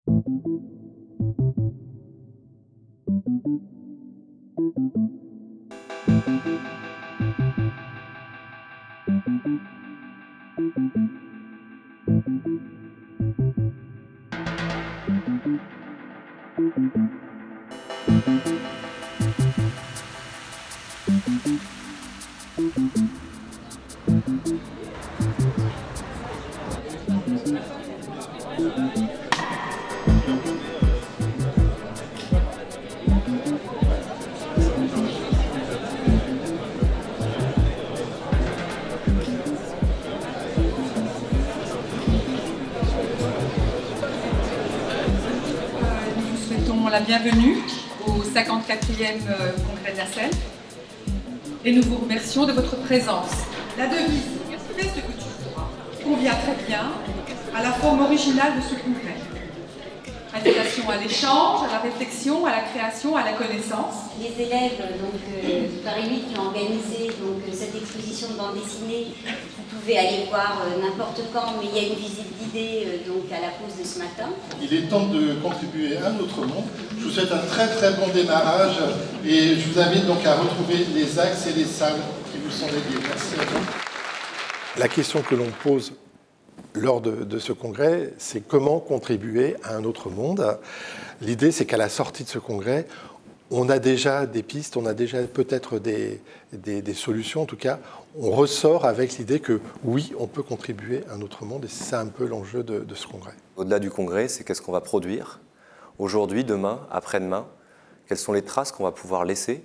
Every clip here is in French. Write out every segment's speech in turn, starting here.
La bienvenue au 54e congrès de la SELF et nous vous remercions de votre présence. La devise « Fais ce que tu feras » convient très bien à la forme originale de ce congrès. Invitation à l'échange, à la réflexion, à la création, à la connaissance. Les élèves de Paris 8 qui ont organisé cette exposition de bande dessinée, vous pouvez aller voir n'importe quand, mais il y a une visite guidée à la pause de ce matin. Il est temps de contribuer à notre monde. Je vous souhaite un très très bon démarrage et je vous invite donc à retrouver les axes et les salles qui vous sont dédiées. Merci à vous. La question que l'on pose lors de ce congrès, c'est comment contribuer à un autre monde. L'idée, c'est qu'à la sortie de ce congrès, on a déjà des pistes, on a déjà peut-être des solutions. En tout cas, on ressort avec l'idée que oui, on peut contribuer à un autre monde et c'est ça un peu l'enjeu de ce congrès. Au-delà du congrès, c'est qu'est-ce qu'on va produire aujourd'hui, demain, après-demain, quelles sont les traces qu'on va pouvoir laisser,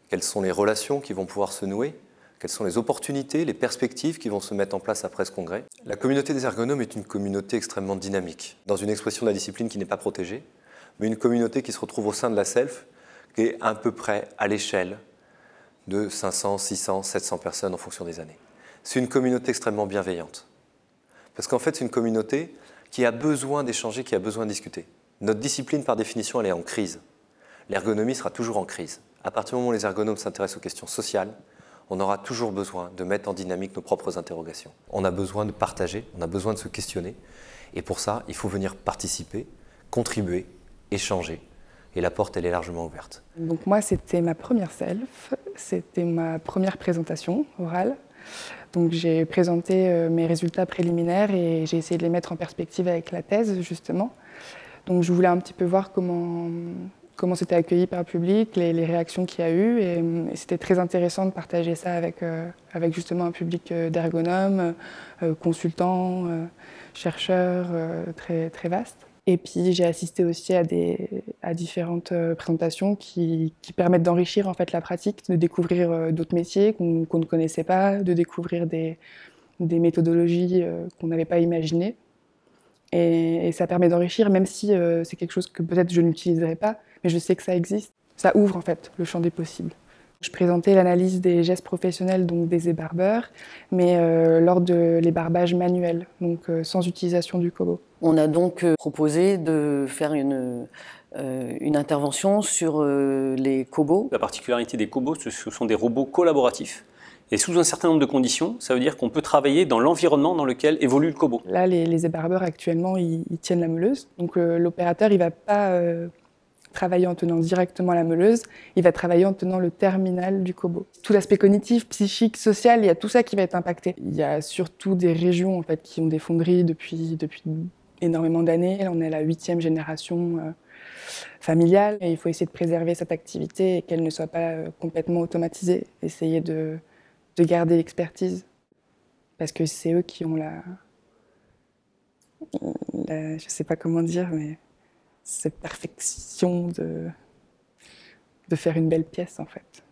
quelles sont les relations qui vont pouvoir se nouer, quelles sont les opportunités, les perspectives qui vont se mettre en place après ce congrès. La communauté des ergonomes est une communauté extrêmement dynamique, dans une expression de la discipline qui n'est pas protégée, mais une communauté qui se retrouve au sein de la SELF, qui est à peu près à l'échelle de 500, 600, 700 personnes en fonction des années. C'est une communauté extrêmement bienveillante. Parce qu'en fait, c'est une communauté qui a besoin d'échanger, qui a besoin de discuter. Notre discipline, par définition, elle est en crise. L'ergonomie sera toujours en crise. À partir du moment où les ergonomes s'intéressent aux questions sociales, on aura toujours besoin de mettre en dynamique nos propres interrogations. On a besoin de partager, on a besoin de se questionner. Et pour ça, il faut venir participer, contribuer, échanger. Et la porte, elle est largement ouverte. Donc moi, c'était ma première SELF, c'était ma première présentation orale. Donc j'ai présenté mes résultats préliminaires et j'ai essayé de les mettre en perspective avec la thèse, justement. Donc je voulais un petit peu voir comment c'était accueilli par le public, les réactions qu'il y a eu. Et c'était très intéressant de partager ça avec justement un public d'ergonomes, consultants, chercheurs, très, très vaste. Et puis j'ai assisté aussi à différentes présentations qui permettent d'enrichir en fait la pratique, de découvrir d'autres métiers qu'on ne connaissait pas, de découvrir des méthodologies qu'on n'avait pas imaginées. Et ça permet d'enrichir, même si c'est quelque chose que peut-être je n'utiliserai pas, mais je sais que ça existe. Ça ouvre en fait le champ des possibles. Je présentais l'analyse des gestes professionnels, donc des ébarbeurs, mais lors de l'ébarbage manuel, donc sans utilisation du Kobo. On a donc proposé de faire une intervention sur les Kobos. La particularité des Kobos, ce sont des robots collaboratifs. Et sous un certain nombre de conditions, ça veut dire qu'on peut travailler dans l'environnement dans lequel évolue le Kobo. Là, les ébarbeurs actuellement, ils tiennent la meuleuse. Donc l'opérateur, il ne va pas travailler en tenant directement la meuleuse, il va travailler en tenant le terminal du Kobo. Tout l'aspect cognitif, psychique, social, il y a tout ça qui va être impacté. Il y a surtout des régions en fait, qui ont des fonderies depuis énormément d'années. On est à la 8e génération familiale et il faut essayer de préserver cette activité et qu'elle ne soit pas complètement automatisée. Essayer de garder l'expertise parce que c'est eux qui ont je ne sais pas comment dire, mais cette perfection de faire une belle pièce en fait.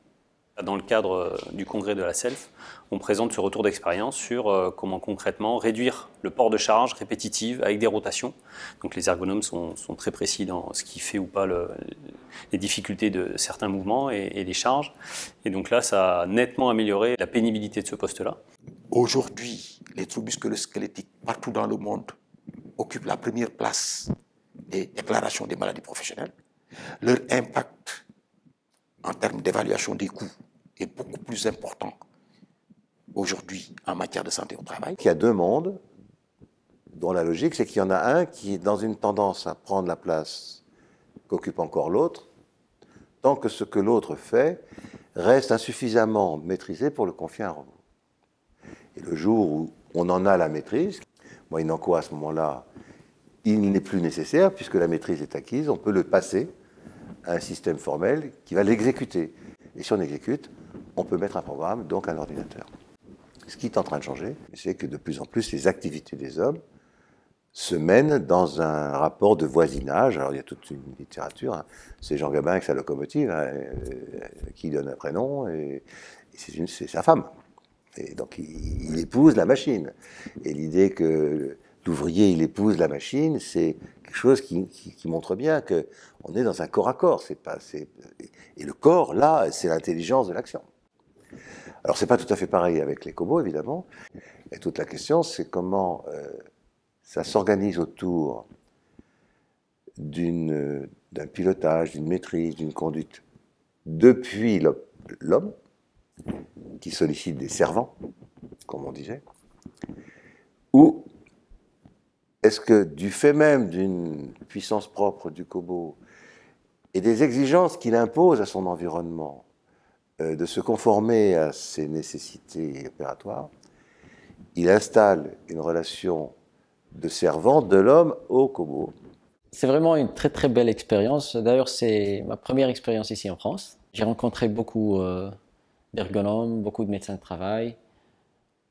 Dans le cadre du congrès de la SELF, on présente ce retour d'expérience sur comment concrètement réduire le port de charge répétitive avec des rotations. Donc les ergonomes sont très précis dans ce qui fait ou pas les difficultés de certains mouvements et les charges. Et donc là, ça a nettement amélioré la pénibilité de ce poste-là. Aujourd'hui, les troubles musculo-squelettiques partout dans le monde occupent la première place des déclarations des maladies professionnelles. Leur impact en termes d'évaluation des coûts est beaucoup plus important aujourd'hui en matière de santé au travail. Il y a deux mondes, dont la logique, c'est qu'il y en a un qui est dans une tendance à prendre la place qu'occupe encore l'autre, tant que ce que l'autre fait reste insuffisamment maîtrisé pour le confier à un robot. Et le jour où on en a la maîtrise, moyennant quoi à ce moment-là, il n'est plus nécessaire, puisque la maîtrise est acquise, on peut le passer à un système formel qui va l'exécuter. Et si on exécute, on peut mettre un programme, donc un ordinateur. Ce qui est en train de changer, c'est que de plus en plus, les activités des hommes se mènent dans un rapport de voisinage. Alors, il y a toute une littérature. Hein. C'est Jean Gabin avec sa locomotive, hein, qui donne un prénom, et c'est sa femme. Et donc, il épouse la machine. Et l'idée que l'ouvrier, il épouse la machine, c'est quelque chose qui montre bien qu'on est dans un corps à corps. Et le corps, là, c'est l'intelligence de l'action. Alors, c'est pas tout à fait pareil avec les cobots, évidemment. Et toute la question, c'est comment ça s'organise autour d'un pilotage, d'une maîtrise, d'une conduite depuis l'homme, qui sollicite des servants, comme on disait, ou est-ce que du fait même d'une puissance propre du cobot et des exigences qu'il impose à son environnement, de se conformer à ses nécessités opératoires, il installe une relation de servant de l'homme au cobot. C'est vraiment une très très belle expérience. D'ailleurs, c'est ma première expérience ici en France. J'ai rencontré beaucoup d'ergonomes, beaucoup de médecins de travail.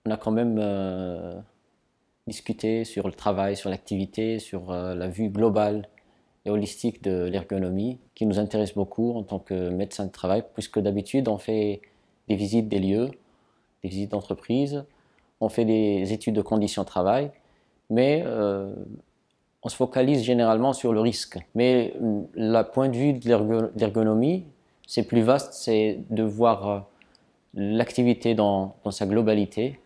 On a quand même discuté sur le travail, sur l'activité, sur la vue globale et holistique de l'ergonomie, qui nous intéresse beaucoup en tant que médecin de travail, puisque d'habitude on fait des visites des lieux, des visites d'entreprise, on fait des études de conditions de travail, mais on se focalise généralement sur le risque. Mais le point de vue de l'ergonomie, c'est plus vaste, c'est de voir l'activité dans sa globalité.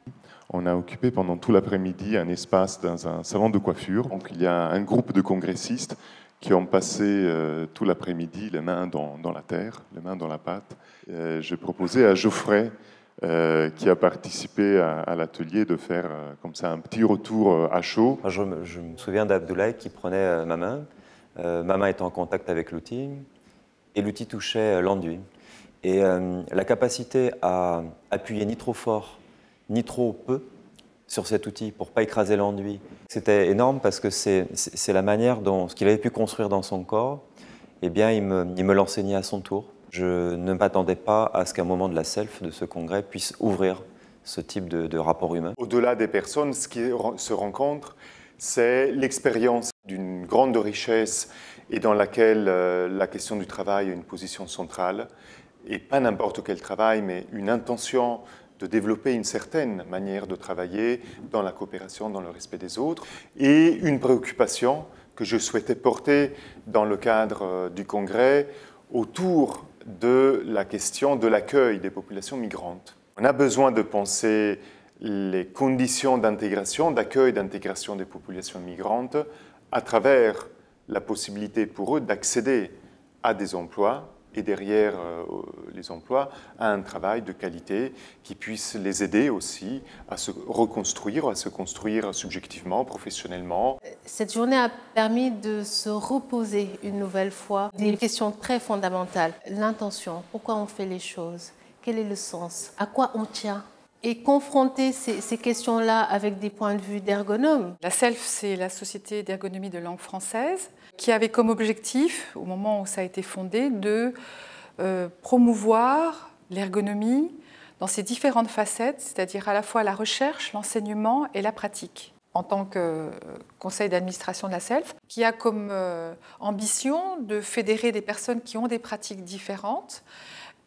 On a occupé pendant tout l'après-midi un espace dans un salon de coiffure. Donc, il y a un groupe de congressistes qui ont passé tout l'après-midi les mains dans la terre, les mains dans la pâte. J'ai proposé à Geoffrey, qui a participé à l'atelier, de faire comme ça un petit retour à chaud. Je me souviens d'Abdoulaye qui prenait ma main était en contact avec l'outil, et l'outil touchait l'enduit. Et la capacité à appuyer ni trop fort, ni trop peu sur cet outil pour ne pas écraser l'enduit, c'était énorme parce que c'est la manière dont ce qu'il avait pu construire dans son corps, eh bien, il me l'enseignait à son tour. Je ne m'attendais pas à ce qu'à un moment de la self, de ce congrès, puisse ouvrir ce type de rapport humain. Au-delà des personnes, ce qui se rencontre, c'est l'expérience d'une grande richesse et dans laquelle la question du travail a une position centrale. Et pas n'importe quel travail, mais une intention de développer une certaine manière de travailler dans la coopération, dans le respect des autres, et une préoccupation que je souhaitais porter dans le cadre du congrès autour de la question de l'accueil des populations migrantes. On a besoin de penser les conditions d'intégration, d'accueil, d'intégration des populations migrantes à travers la possibilité pour eux d'accéder à des emplois et derrière les emplois à un travail de qualité qui puisse les aider aussi à se reconstruire, à se construire subjectivement, professionnellement. Cette journée a permis de se reposer une nouvelle fois des questions très fondamentales. L'intention, pourquoi on fait les choses, quel est le sens, à quoi on tient ? Et confronter ces questions-là avec des points de vue d'ergonomes. La SELF, c'est la Société d'ergonomie de langue française, qui avait comme objectif, au moment où ça a été fondé, de promouvoir l'ergonomie dans ses différentes facettes, c'est-à-dire à la fois la recherche, l'enseignement et la pratique. En tant que conseil d'administration de la SELF, qui a comme ambition de fédérer des personnes qui ont des pratiques différentes,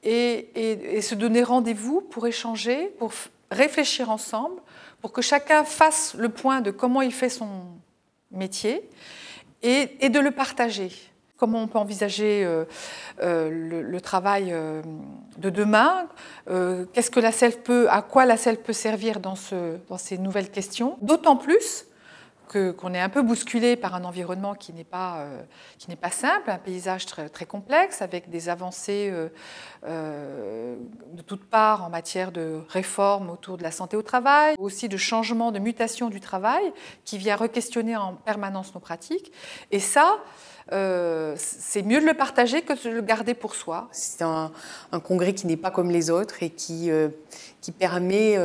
et se donner rendez-vous pour échanger, pour réfléchir ensemble, pour que chacun fasse le point de comment il fait son métier et de le partager. Comment on peut envisager le travail de demain, qu'est-ce que la SELF à quoi la SELF peut servir dans ces nouvelles questions, d'autant plus qu'on est un peu bousculé par un environnement qui n'est pas simple, un paysage très, très complexe, avec des avancées de toutes parts en matière de réforme autour de la santé au travail, aussi de changement, de mutation du travail, qui vient re-questionner en permanence nos pratiques. Et ça, c'est mieux de le partager que de le garder pour soi. C'est un congrès qui n'est pas comme les autres et qui permet,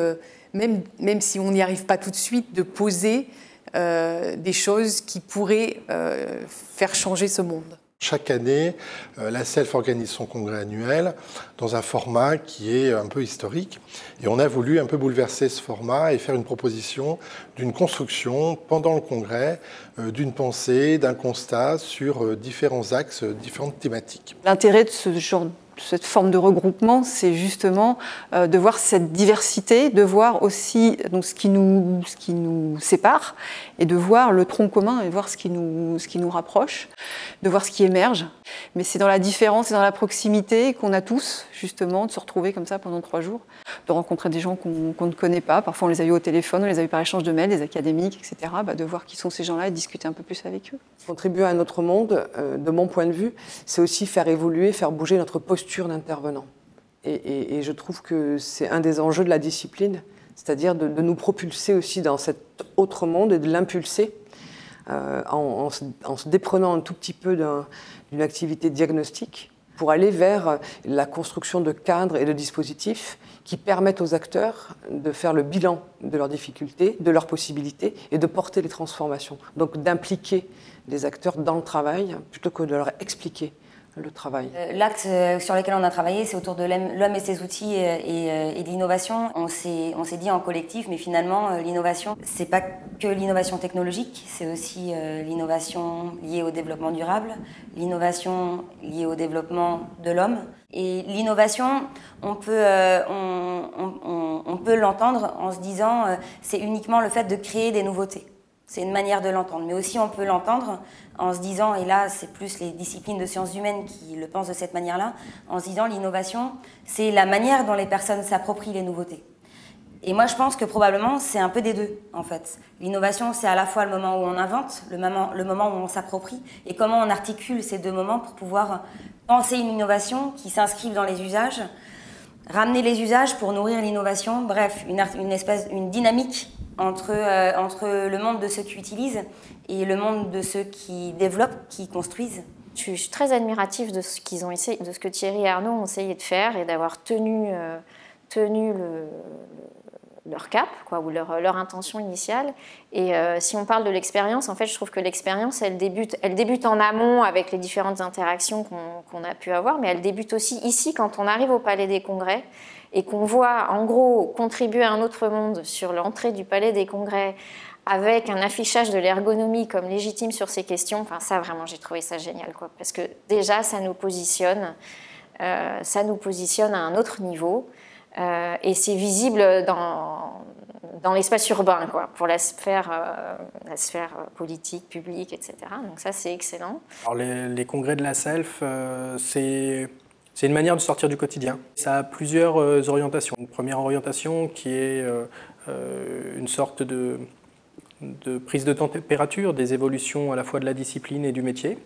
même si on n'y arrive pas tout de suite, de poser des choses qui pourraient faire changer ce monde. Chaque année, la SELF organise son congrès annuel dans un format qui est un peu historique. Et on a voulu un peu bouleverser ce format et faire une proposition d'une construction pendant le congrès, d'une pensée, d'un constat sur différents axes, différentes thématiques. L'intérêt de cette forme de regroupement, c'est justement de voir cette diversité, de voir aussi donc, ce qui nous sépare, et de voir le tronc commun, et voir ce qui nous rapproche, de voir ce qui émerge. Mais c'est dans la différence et dans la proximité qu'on a tous, justement, de se retrouver comme ça pendant 3 jours, de rencontrer des gens qu'on ne connaît pas. Parfois, on les a eus au téléphone, on les a eus par échange de mails, des académiques, etc. De voir qui sont ces gens-là et discuter un peu plus avec eux. Contribuer à un autre monde, de mon point de vue, c'est aussi faire évoluer, faire bouger notre posture d'intervenant. Et je trouve que c'est un des enjeux de la discipline, c'est-à-dire de nous propulser aussi dans cet autre monde et de l'impulser en se déprenant un tout petit peu d'une activité diagnostique pour aller vers la construction de cadres et de dispositifs qui permettent aux acteurs de faire le bilan de leurs difficultés, de leurs possibilités et de porter les transformations. Donc d'impliquer les acteurs dans le travail plutôt que de leur expliquer le travail. L'axe sur lequel on a travaillé, c'est autour de l'homme et ses outils et de l'innovation. On s'est dit en collectif, mais finalement, l'innovation, c'est pas que l'innovation technologique, c'est aussi l'innovation liée au développement durable, l'innovation liée au développement de l'homme. Et l'innovation, on peut l'entendre en se disant c'est uniquement le fait de créer des nouveautés. C'est une manière de l'entendre. Mais aussi, on peut l'entendre en se disant, et là, c'est plus les disciplines de sciences humaines qui le pensent de cette manière-là, en se disant, l'innovation, c'est la manière dont les personnes s'approprient les nouveautés. Et moi, je pense que probablement, c'est un peu des deux, en fait. L'innovation, c'est à la fois le moment où on invente, le moment où on s'approprie, et comment on articule ces deux moments pour pouvoir penser une innovation qui s'inscrive dans les usages, ramener les usages pour nourrir l'innovation, bref, une dynamique entre le monde de ceux qui utilisent et le monde de ceux qui développent, qui construisent. Je suis très admirative de ce qu'ils ont essayé, de ce que Thierry et Arnaud ont essayé de faire et d'avoir tenu leur cap, quoi, ou leur intention initiale. Et si on parle de l'expérience, en fait, je trouve que l'expérience, elle débute en amont avec les différentes interactions qu'on a pu avoir, mais elle débute aussi ici quand on arrive au Palais des Congrès et qu'on voit, en gros, contribuer à un autre monde sur l'entrée du Palais des Congrès avec un affichage de l'ergonomie comme légitime sur ces questions. Enfin, ça, vraiment, j'ai trouvé ça génial, quoi, parce que déjà, ça nous positionne à un autre niveau. Et c'est visible dans l'espace urbain, quoi, pour la sphère politique, publique, etc. Donc ça, c'est excellent. Alors les congrès de la SELF, c'est une manière de sortir du quotidien. Ça a plusieurs orientations. Une première orientation qui est une sorte de prise de température des évolutions à la fois de la discipline et du métier.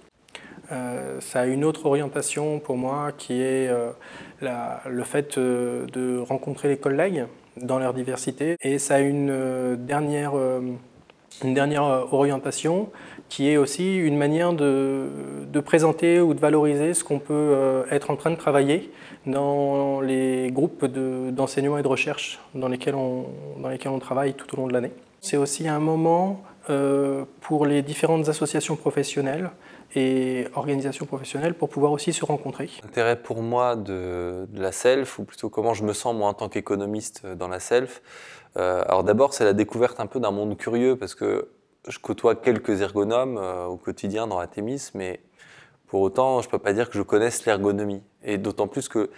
Ça a une autre orientation pour moi qui est le fait de rencontrer les collègues dans leur diversité. Et ça a une dernière orientation qui est aussi une manière de présenter ou de valoriser ce qu'on peut être en train de travailler dans les groupes d'enseignement et de recherche dans lesquels on travaille tout au long de l'année. C'est aussi un moment pour les différentes associations professionnelles et organisations professionnelles pour pouvoir aussi se rencontrer. L'intérêt pour moi de la SELF, ou plutôt comment je me sens moi en tant qu'économiste dans la SELF, alors d'abord c'est la découverte un peu d'un monde curieux parce que je côtoie quelques ergonomes au quotidien dans Artémis, mais pour autant je ne peux pas dire que je connaisse l'ergonomie. Et d'autant plus que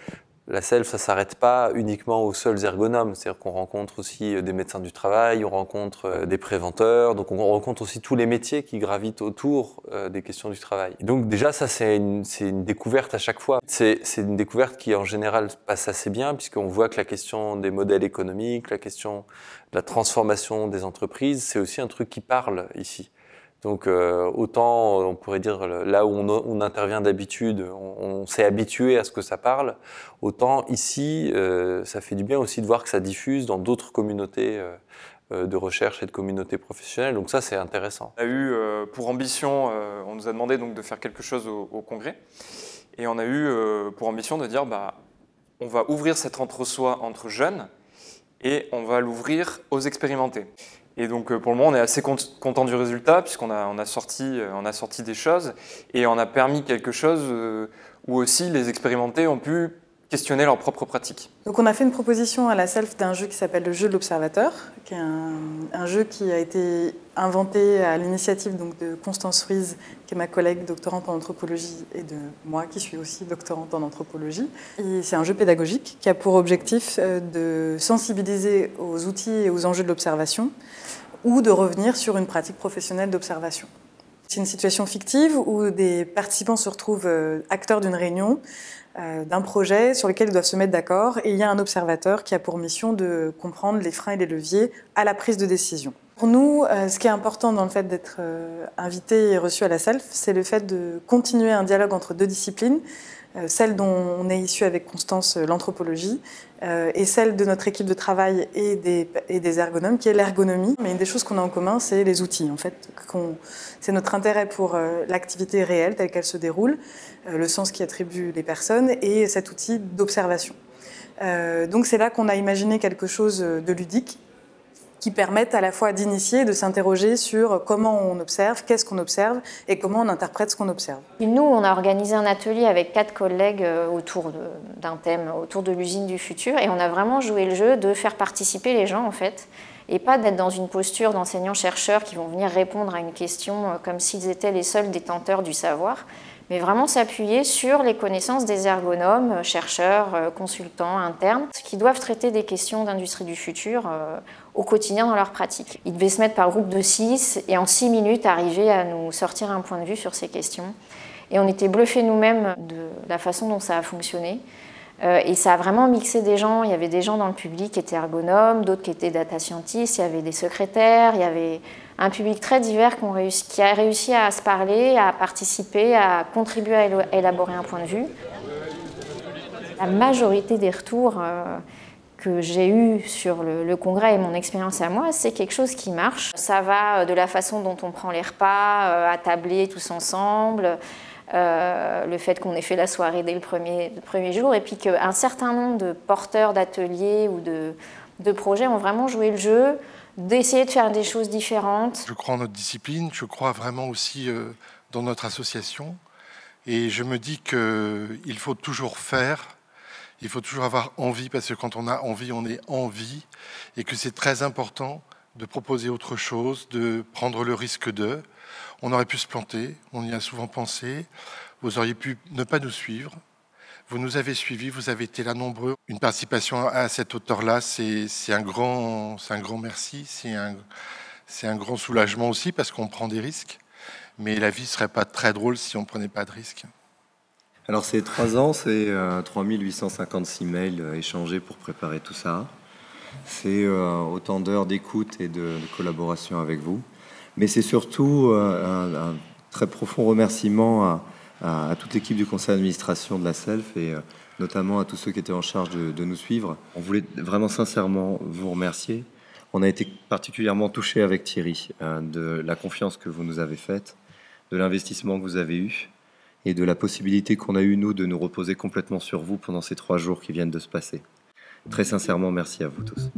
La SELF, ça ne s'arrête pas uniquement aux seuls ergonomes, c'est-à-dire qu'on rencontre aussi des médecins du travail, on rencontre des préventeurs, donc on rencontre aussi tous les métiers qui gravitent autour des questions du travail. Et donc déjà, ça c'est une découverte à chaque fois. C'est une découverte qui en général passe assez bien, puisqu'on voit que la question des modèles économiques, la question de la transformation des entreprises, c'est aussi un truc qui parle ici. Donc autant, on pourrait dire, là où on intervient d'habitude, on s'est habitué à ce que ça parle, autant ici, ça fait du bien aussi de voir que ça diffuse dans d'autres communautés de recherche et de communautés professionnelles. Donc ça, c'est intéressant. On a eu pour ambition, on nous a demandé donc de faire quelque chose au congrès, et on a eu pour ambition de dire, on va ouvrir cet entre-soi entre jeunes, et on va l'ouvrir aux expérimentés. Et donc pour le moment, on est assez content du résultat, puisqu'on a sorti des choses, et on a permis quelque chose où aussi les expérimentés ont pu questionner leurs propres pratiques. Donc on a fait une proposition à la SELF d'un jeu qui s'appelle le jeu de l'observateur, qui est un jeu qui a été inventé à l'initiative de Constance Ruiz, qui est ma collègue doctorante en anthropologie, et de moi qui suis aussi doctorante en anthropologie. C'est un jeu pédagogique qui a pour objectif de sensibiliser aux outils et aux enjeux de l'observation, ou de revenir sur une pratique professionnelle d'observation. C'est une situation fictive où des participants se retrouvent acteurs d'une réunion, d'un projet sur lequel ils doivent se mettre d'accord, et il y a un observateur qui a pour mission de comprendre les freins et les leviers à la prise de décision. Pour nous, ce qui est important dans le fait d'être invité et reçu à la SELF, c'est le fait de continuer un dialogue entre deux disciplines, celle dont on est issu avec Constance, l'anthropologie, et celle de notre équipe de travail et des ergonomes, qui est l'ergonomie. Mais une des choses qu'on a en commun, c'est les outils. En fait, c'est notre intérêt pour l'activité réelle telle qu'elle se déroule, le sens qu'y attribuent les personnes et cet outil d'observation. Donc c'est là qu'on a imaginé quelque chose de ludique qui permettent à la fois d'initier et de s'interroger sur comment on observe, qu'est-ce qu'on observe et comment on interprète ce qu'on observe. Nous, on a organisé un atelier avec 4 collègues autour d'un thème, autour de l'usine du futur, et on a vraiment joué le jeu de faire participer les gens en fait, et pas d'être dans une posture d'enseignants-chercheurs qui vont venir répondre à une question comme s'ils étaient les seuls détenteurs du savoir, mais vraiment s'appuyer sur les connaissances des ergonomes, chercheurs, consultants, internes, qui doivent traiter des questions d'industrie du futur au quotidien dans leur pratique. Ils devaient se mettre par groupe de 6 et en 6 minutes arriver à nous sortir un point de vue sur ces questions. Et on était bluffés nous-mêmes de la façon dont ça a fonctionné. Et ça a vraiment mixé des gens. Il y avait des gens dans le public qui étaient ergonomes, d'autres qui étaient data scientists, il y avait des secrétaires, il y avait un public très divers qui a réussi à se parler, à participer, à contribuer à élaborer un point de vue. La majorité des retours que j'ai eus sur le congrès et mon expérience à moi, c'est quelque chose qui marche. Ça va de la façon dont on prend les repas, à tabler tous ensemble, le fait qu'on ait fait la soirée dès le premier jour, et puis qu'un certain nombre de porteurs d'ateliers ou de projets ont vraiment joué le jeu, d'essayer de faire des choses différentes. Je crois en notre discipline, je crois vraiment aussi dans notre association, et je me dis qu'il faut toujours faire, il faut toujours avoir envie, parce que quand on a envie, on est en vie, et que c'est très important de proposer autre chose, de prendre le risque de. On aurait pu se planter, on y a souvent pensé, vous auriez pu ne pas nous suivre. Vous nous avez suivis, vous avez été là nombreux. Une participation à cette hauteur-là, c'est un grand merci, c'est un grand soulagement aussi parce qu'on prend des risques. Mais la vie ne serait pas très drôle si on ne prenait pas de risques. Alors ces 3 ans, c'est 3856 mails échangés pour préparer tout ça. C'est autant d'heures d'écoute et de collaboration avec vous. Mais c'est surtout un très profond remerciement à toute l'équipe du conseil d'administration de la SELF et notamment à tous ceux qui étaient en charge de nous suivre. On voulait vraiment sincèrement vous remercier. On a été particulièrement touchés avec Thierry de la confiance que vous nous avez faite, de l'investissement que vous avez eu et de la possibilité qu'on a eu, nous, de nous reposer complètement sur vous pendant ces 3 jours qui viennent de se passer. Très sincèrement, merci à vous tous.